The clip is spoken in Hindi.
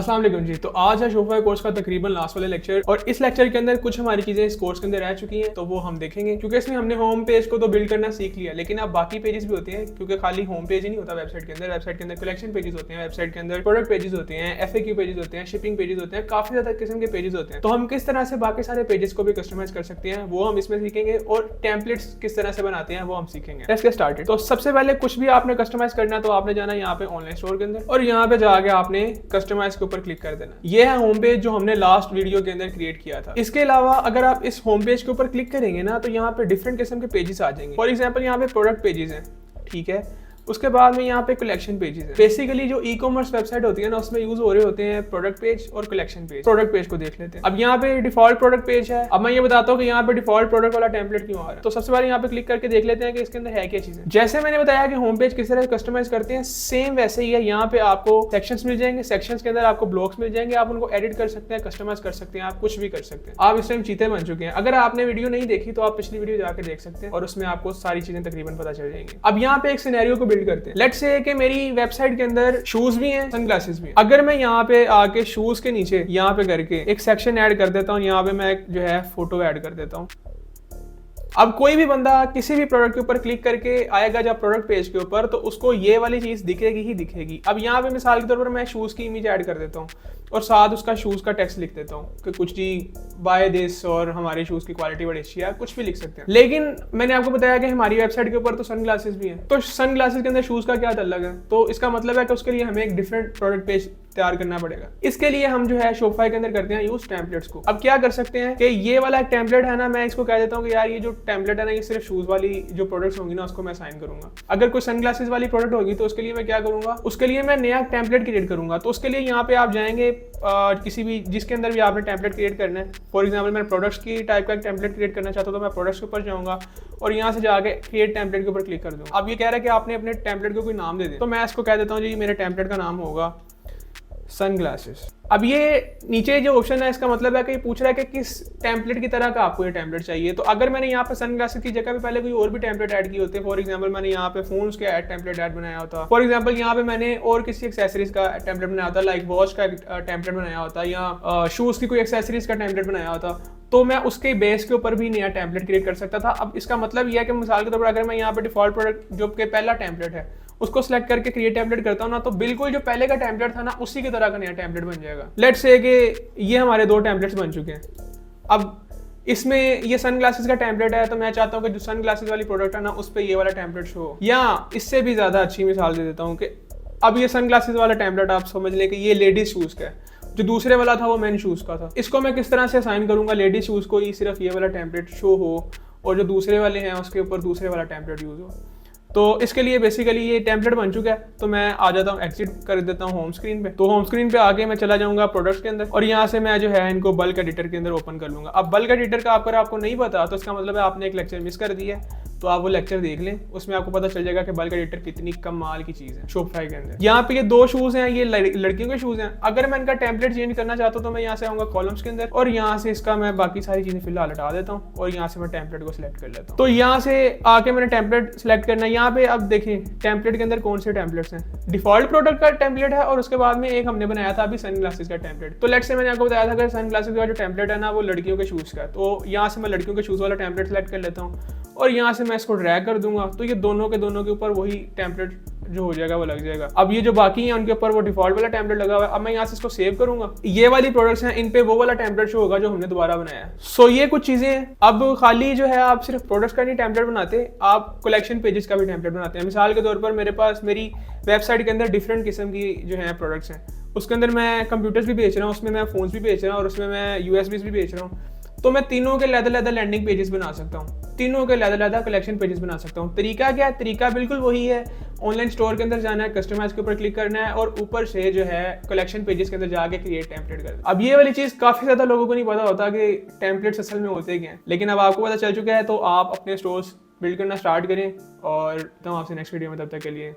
अस्सलाम वालेकुम जी। तो आज है शोफाई कोर्स का तकरीबन लास्ट वाला लेक्चर और इस लेक्चर के अंदर कुछ हमारी चीजें इस कोर्स के अंदर रह चुकी हैं तो वो हम देखेंगे, क्योंकि इसमें हमने होम पेज को तो बिल्ड करना सीख लिया, लेकिन अब बाकी पेजेस भी होते हैं, क्योंकि खाली होम पेज ही नहीं होता वेबसाइट के अंदर। वेबसाइट के अंदर कलेक्शन पेजेस होते हैं, वेबसाइट के अंदर प्रोडक्ट पेजेस होते हैं, FAQ पेजेस होते हैं, शिपिंग पेजेस होते हैं, काफी ज्यादा किस्म के पेजेस होते हैं। तो हम किस तरह से बाकी सारे पेजेस को भी कस्टमाइज कर सकते हैं वो हम इसमें सीखेंगे, और टेम्पलेट्स किस तरह से बनाते हैं वो हम सीखेंगे। Let's get started. तो सबसे पहले कुछ भी आपने कस्टमाइज करना है तो आपने जाना यहाँ पे ऑनलाइन स्टोर के अंदर और यहाँ पे जाके आपने कस्टमाइज के ऊपर क्लिक कर देना। ये है होम पेज जो हमने लास्ट वीडियो के अंदर क्रिएट किया था। इसके अलावा अगर आप इस होम पेज के ऊपर क्लिक करेंगे ना तो यहाँ पे डिफरेंट किस्म के पेजेस आ जाएंगे। फॉर एग्जांपल यहाँ पे प्रोडक्ट पेजेस हैं, ठीक है। उसके बाद में यहाँ पे कलेक्शन पेजेस है। बेसिकली जो ई कॉमर्स वेबसाइट होती है ना उसमें यूज हो रहे होते हैं प्रोडक्ट पेज और कलेक्शन पेज। प्रोडक्ट पेज को देख लेते हैं। अब यहाँ पे डिफॉल्ट प्रोडक्ट पेज है। अब मैं ये बताता हूँ कि यहाँ पे डिफॉल्ट प्रोडक्ट वाला टेम्पलेट क्यों आ रहा है। तो सबसे पहले यहाँ पे क्लिक करके देख लेते हैं कि इसके अंदर है क्या चीजें। जैसे मैंने बताया कि होम पेज किस तरह कस्टमाइज करते हैं, सेम वैसे ही है। यहाँ पे आपको सेक्शंस मिल जाएंगे, सेक्शंस के अंदर आपको ब्लॉक्स मिल जाएंगे, आप उनको एडिट कर सकते हैं, कस्टमाइज कर सकते हैं, आप कुछ भी कर सकते हैं। आप इस टाइम चीते बन चुके हैं। अगर आपने वीडियो नहीं देखी तो आप पिछली वीडियो जाकर देख सकते हैं और उसमें आपको सारी चीजें तकरीबन पता चल जाएंगी। अब यहाँ पे एक सिनेरियो को बिल्ड करते हैं। लेट्स से कि मेरी वेबसाइट के अंदर शूज भी हैं, सनग्लासेस भी हैं। अगर मैं यहाँ पे आके शूज के नीचे यहाँ पे करके एक सेक्शन ऐड कर देता हूँ, यहाँ पे मैं जो है फोटो ऐड कर देता हूँ। अब कोई भी बंदा किसी भी प्रोडक्ट के ऊपर क्लिक करके आएगा जब प्रोडक्ट पेज के ऊपर तो उसको ये वाली चीज दिखेगी ही दिखेगी। अब यहाँ पे मिसाल के तौर पर मैं शूज की इमेज ऐड कर देता हूँ और साथ उसका शूज का टेक्स्ट लिख देता हूँ कि कुछ जी बाय दिस और हमारे शूज की क्वालिटी बड़ी अच्छी है, कुछ भी लिख सकते हैं। लेकिन मैंने आपको बताया कि हमारी वेबसाइट के ऊपर तो सनग्लासेस भी हैं, तो सनग्लासेस के अंदर शूज का क्या ताल्लुक है। तो इसका मतलब है कि उसके लिए हमें एक डिफरेंट प्रोडक्ट पेज तैयार करना पड़ेगा। इसके लिए हम जो है शोफाई के अंदर करते हैं यूज टेम्पलेट्स को। अब क्या कर सकते हैं कि ये वाला एक टेम्पलेट है ना, मैं इसको कह देता हूँ कि यार ये जो टेम्पलेट है ना ये सिर्फ शूज वाली जो प्रोडक्ट्स होंगी ना उसको मैं असाइन करूंगा। अगर कोई सनग्लासेस वाली प्रोडक्ट होगी तो उसके लिए मैं क्या करूंगा, उसके लिए मैं नया टेम्पलेट क्रिएट करूंगा। तो उसके लिए यहाँ पे आप जाएंगे किसी भी जिसके अंदर भी आपने टेम्पलेट क्रिएट करना है। फॉर एग्जाम्पल मैं प्रोडक्ट्स की टाइप का टेम्पलेट क्रिएट करना चाहता हूँ तो मैं प्रोडक्ट्स के ऊपर जाऊंगा और यहाँ से जाके क्रिएट टेम्पलेट के ऊपर क्लिक कर दूंगा। अब ये कह रहा है कि आपने अपने टेम्पलेट को कोई नाम दे दे, तो मैं इसको कह देता हूँ जी मेरे टेम्पलेट का नाम होगा सनग्लासेस। अब ये नीचे जो ऑप्शन है इसका मतलब है कि ये पूछ रहा है कि किस टेम्पलेट की तरह का आपको ये टेम्पलेट चाहिए। तो अगर मैंने यहाँ पे सनग्लासेस की जगह पे पहले कोई और भी टेम्पलेट ऐड किए होते हैं, फॉर एग्जांपल मैंने यहाँ पे फोन्स के टेम्पलेट ऐड बनाया होता, फॉर एग्जांपल यहाँ पे मैंने और किसी एक्सेसरीज का टेम्पलेट बनाया होता, लाइक वॉच का टेम्पलेट बनाया होता या शूज की कोई एक्सेसरीज का टेम्पलेट बनाया होता, तो मैं उसके बेस के ऊपर भी नया टेम्पलेट क्रिएट कर सकता था। अब इसका मतलब यह है कि मिसाल के तौर पर अगर मैं यहाँ पे डिफॉल्ट प्रोडक्ट जो कि पहला टेम्पलेट है उसको सिलेक्ट करके क्रिएट टेम्पलेट करता हूँ ना, तो बिल्कुल जो पहले का टेम्पलेट था ना उसी की तरह का नया टेम्पलेट बन जाएगा। लेट्स से कि ये हमारे दो टेम्पलेट्स बन चुके हैं। अब इसमें ये सनग्लासेस का टेम्पलेट है तो मैं चाहता हूँ कि जो सनग्लासेस वाली प्रोडक्ट है ना उस पर ये वाला टेम्पलेट शो हो, या इससे भी ज्यादा अच्छी मिसाल दे देता हूँ कि अब ये सनग्लासेस वाला टेम्पलेट आप समझ लें कि ये लेडीज शूज का है, जो दूसरे वाला था वो मेन शूज का था। इसको मैं किस तरह से असाइन करूंगा, लेडीज शूज को ही सिर्फ ये वाला टेम्पलेट शो हो और जो दूसरे वाले हैं उसके ऊपर दूसरे वाला टेम्पलेट यूज हो। तो इसके लिए बेसिकली ये टेम्पलेट बन चुका है। तो मैं आ जाता हूँ, एग्जिट कर देता हूँ होम स्क्रीन पे। तो होम स्क्रीन पे आके मैं चला जाऊंगा प्रोडक्ट्स के अंदर और यहाँ से मैं जो है इनको बल्क एडिटर के अंदर ओपन कर लूंगा। अब बल्क एडिटर का आपको नहीं पता तो इसका मतलब है आपने एक लेक्चर मिस कर दिया है, तो आप वो लेक्चर देख लें, उसमें आपको पता चल जाएगा कि बल्क एडिटर कितनी कमाल की चीज है शोफाई के अंदर। यहाँ पे ये दो शूज हैं, ये लड़कियों के शूज हैं। अगर मैं इनका टेम्पलेट चेंज करना चाहता हूँ तो मैं यहाँ से आऊंगा कॉलम्स के अंदर और यहाँ से इसका मैं बाकी सारी चीजें फिलहाल हटा देता हूँ और यहाँ से मैं टेम्पलेट को सिलेक्ट कर लेता हूँ। तो यहाँ से आके मैंने टेम्पलेट सिलेक्ट करना है। यहाँ पे अब देखिए टेम्पलेट के अंदर कौन से टेम्पलेट्स हैं। डिफॉल्ट प्रोडक्ट का टेम्पलेट है और उसके बाद में एक हमने बनाया था अभी सनग्लासेस का टेम्पलेट। तो लेट्स से मैंने आपको बताया था कि सनग्लासेस का जो टेम्पलेट है ना वो लड़कियों के शूज का है। तो यहाँ से मैं लड़कियों के शूज वाला टेम्पलेट सेलेक्ट कर लेता हूँ और यहाँ से मैं इसको ड्रैग कर दूंगा तो ये दोनों के ऊपर वही टेम्पलेट जो हो जाएगा वो लग जाएगा। अब ये जो बाकी हैं उनके ऊपर वो डिफॉल्ट वाला टेम्पलेट लगा हुआ है। अब मैं यहाँ से इसको सेव करूंगा, ये वाली प्रोडक्ट्स हैं इन पे वो वाला टेम्पलेट शो होगा जो हमने दोबारा बनाया है। सो ये कुछ चीजें हैं। अब खाली जो है आप सिर्फ प्रोडक्ट्स का नहीं टेम्पलेट बनाते, आप कलेक्शन पेजेस का भी टेम्पलेट बनाते हैं। मिसाल के तौर पर मेरे पास मेरी वेबसाइट के अंदर डिफरेंट किस्म की जो है प्रोडक्ट्स हैं, उसके अंदर मैं कंप्यूटर्स भी बेच रहा हूँ, उसमें मैं फोन्स भी बेच रहा हूँ और उसमें मैं USBs भी बेच रहा हूँ। तो मैं तीनों के अलग लैंडिंग पेजेस बना सकता हूँ, तीनों के अलग कलेक्शन पेजेस बना सकता हूँ। तरीका क्या है, तरीका बिल्कुल वही है। ऑनलाइन स्टोर के अंदर जाना है, कस्टमाइज के ऊपर क्लिक करना है और ऊपर से जो है कलेक्शन पेजेस के अंदर जाके क्रिएट टेम्पलेट करना। अब ये वाली चीज काफी ज्यादा लोगों को नहीं पता होता कि टेम्पलेट्स असल में होते क्या हैं, लेकिन अब आपको पता चल चुका है। तो आप अपने स्टोर्स बिल्ड करना स्टार्ट करें और तो आपसे नेक्स्ट वीडियो में, तब तक के लिए